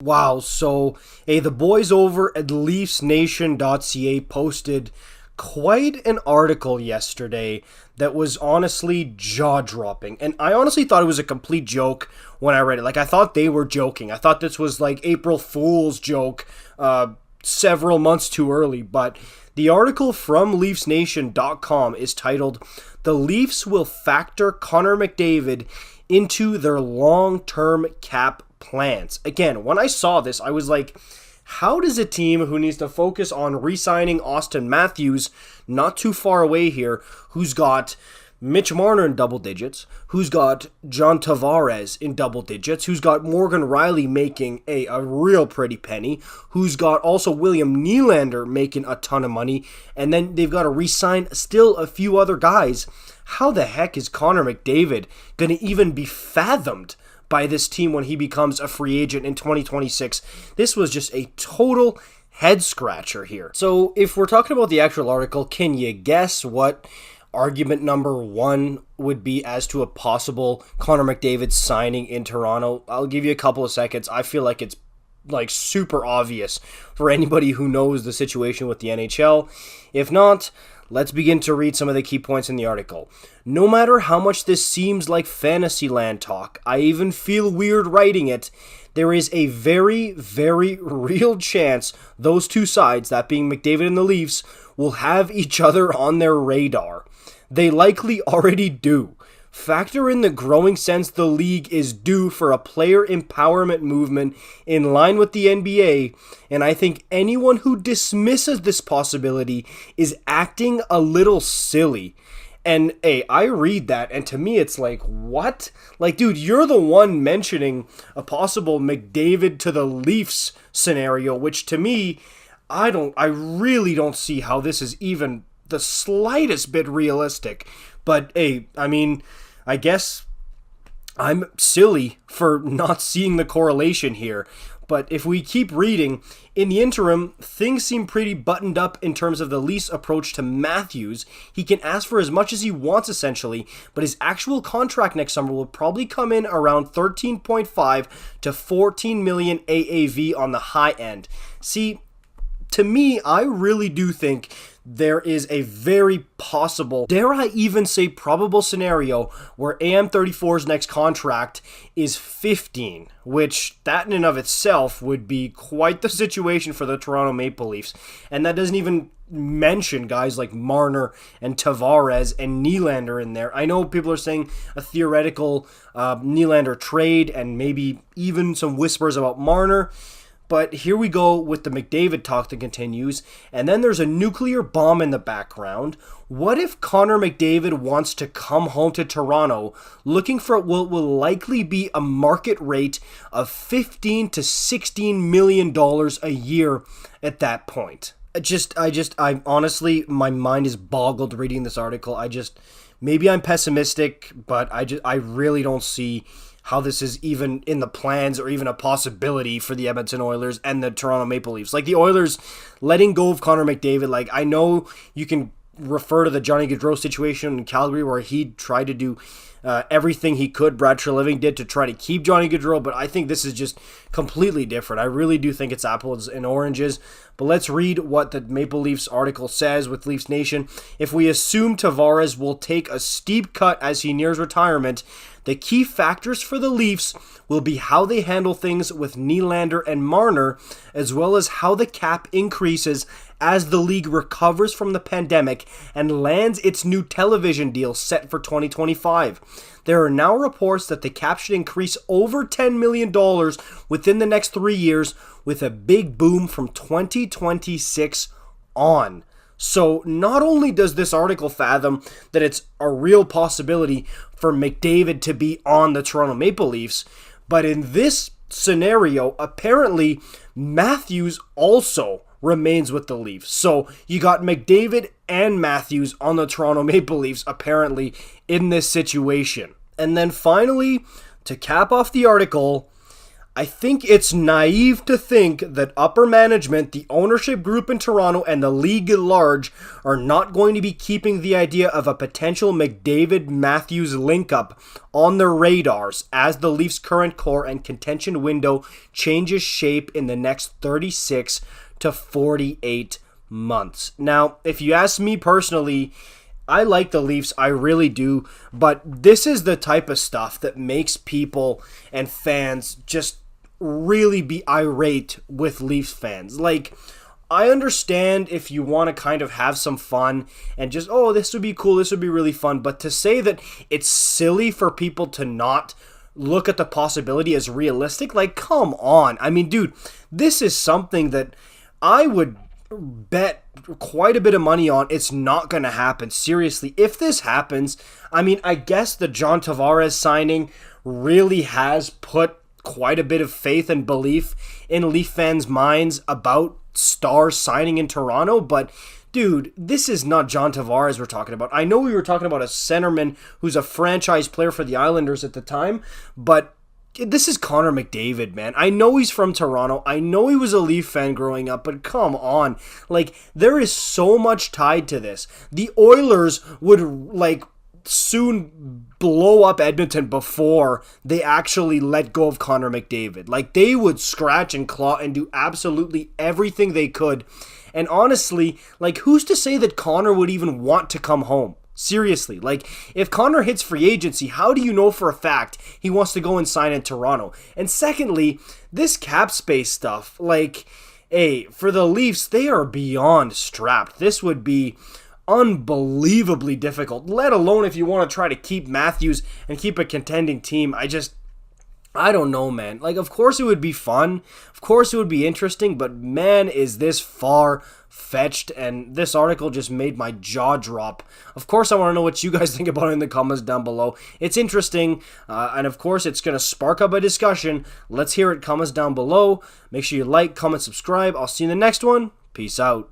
Wow, so the boys over at leafsnation.ca posted quite an article yesterday that was honestly jaw-dropping. And I honestly thought it was a complete joke when I read it. Like, I thought they were joking. I thought this was like April Fool's joke several months too early. But the article from leafsnation.com is titled, "The Leafs Will Factor Connor McDavid into Their Long-Term Cap Plans." Again, when I saw this, I was like, how does a team who needs to focus on re-signing Auston Matthews, not too far away here, who's got Mitch Marner in double digits, who's got John Tavares in double digits, who's got Morgan Rielly making a real pretty penny, who's got also William Nylander making a ton of money, and then they've got to re-sign still a few other guys. How the heck is Connor McDavid going to even be fathomed by this team when he becomes a free agent in 2026? This was just a total head scratcher here. So if we're talking about the actual article, can you guess what argument number one would be as to a possible Connor McDavid signing in Toronto? I'll give you a couple of seconds. I feel like it's like super obvious for anybody who knows the situation with the NHL. If not, let's begin to read some of the key points in the article. No matter how much this seems like Fantasyland talk, I even feel weird writing it, there is a very, very real chance those two sides, that being McDavid and the Leafs, will have each other on their radar. They likely already do. Factor in the growing sense the league is due for a player empowerment movement in line with the NBA, and I think anyone who dismisses this possibility is acting a little silly. And I read that, and to me it's like, what? Like, dude, you're the one mentioning a possible McDavid to the Leafs scenario, which to me, I really don't see how this is even the slightest bit realistic. But I guess I'm silly for not seeing the correlation here. But if we keep reading, in the interim, things seem pretty buttoned up in terms of the Leafs' approach to Matthews. He can ask for as much as he wants, essentially, but his actual contract next summer will probably come in around 13.5 to 14 million AAV on the high end. See, to me, I really do think there is a very possible, dare I even say probable scenario where AM34's next contract is 15, which that in and of itself would be quite the situation for the Toronto Maple Leafs. And that doesn't even mention guys like Marner and Tavares and Nylander in there. I know people are saying a theoretical Nylander trade and maybe even some whispers about Marner. But here we go with the McDavid talk that continues, and then there's a nuclear bomb in the background. What if Connor McDavid wants to come home to Toronto looking for what will likely be a market rate of $15 to $16 million a year at that point? I honestly, my mind is boggled reading this article. Maybe I'm pessimistic, but I really don't see how this is even in the plans or even a possibility for the Edmonton Oilers and the Toronto Maple Leafs. Like, the Oilers letting go of Connor McDavid, like, I know you can refer to the Johnny Gaudreau situation in Calgary where he tried to do everything he could, Brad Treliving did, to try to keep Johnny Gaudreau, but I think this is just completely different. I really do think it's apples and oranges. But let's read what the Maple Leafs article says with Leafs Nation. If we assume Tavares will take a steep cut as he nears retirement, the key factors for the Leafs will be how they handle things with Nylander and Marner, as well as how the cap increases as the league recovers from the pandemic and lands its new television deal set for 2025. There are now reports that the cap should increase over $10 million within the next 3 years, with a big boom from 2026 on. So not only does this article fathom that it's a real possibility for McDavid to be on the Toronto Maple Leafs, but in this scenario, apparently Matthews also remains with the Leafs. So you got McDavid and Matthews on the Toronto Maple Leafs apparently in this situation. And then finally, to cap off the article, I think it's naive to think that upper management, the ownership group in Toronto, and the league at large are not going to be keeping the idea of a potential McDavid-Matthews link-up on their radars as the Leafs' current core and contention window changes shape in the next 36 to 48 months. Now, if you ask me personally, I like the Leafs, I really do, but this is the type of stuff that makes people and fans just really be irate with Leafs fans. Like, I understand if you want to kind of have some fun and just, oh, this would be cool, this would be really fun, but to say that it's silly for people to not look at the possibility as realistic, like, come on. I mean, dude, this is something that I would bet quite a bit of money on. It's not going to happen. Seriously, if this happens, I mean, I guess the John Tavares signing really has put quite a bit of faith and belief in Leaf fans' minds about stars signing in Toronto, but dude, this is not John Tavares we're talking about. I know we were talking about a centerman who's a franchise player for the Islanders at the time, but this is Connor McDavid, man. I know he's from Toronto. I know he was a Leaf fan growing up, but come on. Like, there is so much tied to this. The Oilers would, like, soon blow up Edmonton before they actually let go of Connor McDavid. Like, they would scratch and claw and do absolutely everything they could. And honestly, like, who's to say that Connor would even want to come home? Seriously, like, if Connor hits free agency, how do you know for a fact he wants to go and sign in Toronto? And secondly, this cap space stuff, like, hey, for the Leafs, they are beyond strapped. This would be unbelievably difficult, let alone if you want to try to keep Matthews and keep a contending team. I don't know, man. Like, of course it would be fun. Of course it would be interesting, but man, is this far-fetched, and this article just made my jaw drop. Of course, I want to know what you guys think about it in the comments down below. It's interesting, and of course, it's going to spark up a discussion. Let's hear it. Comments down below. Make sure you like, comment, subscribe. I'll see you in the next one. Peace out.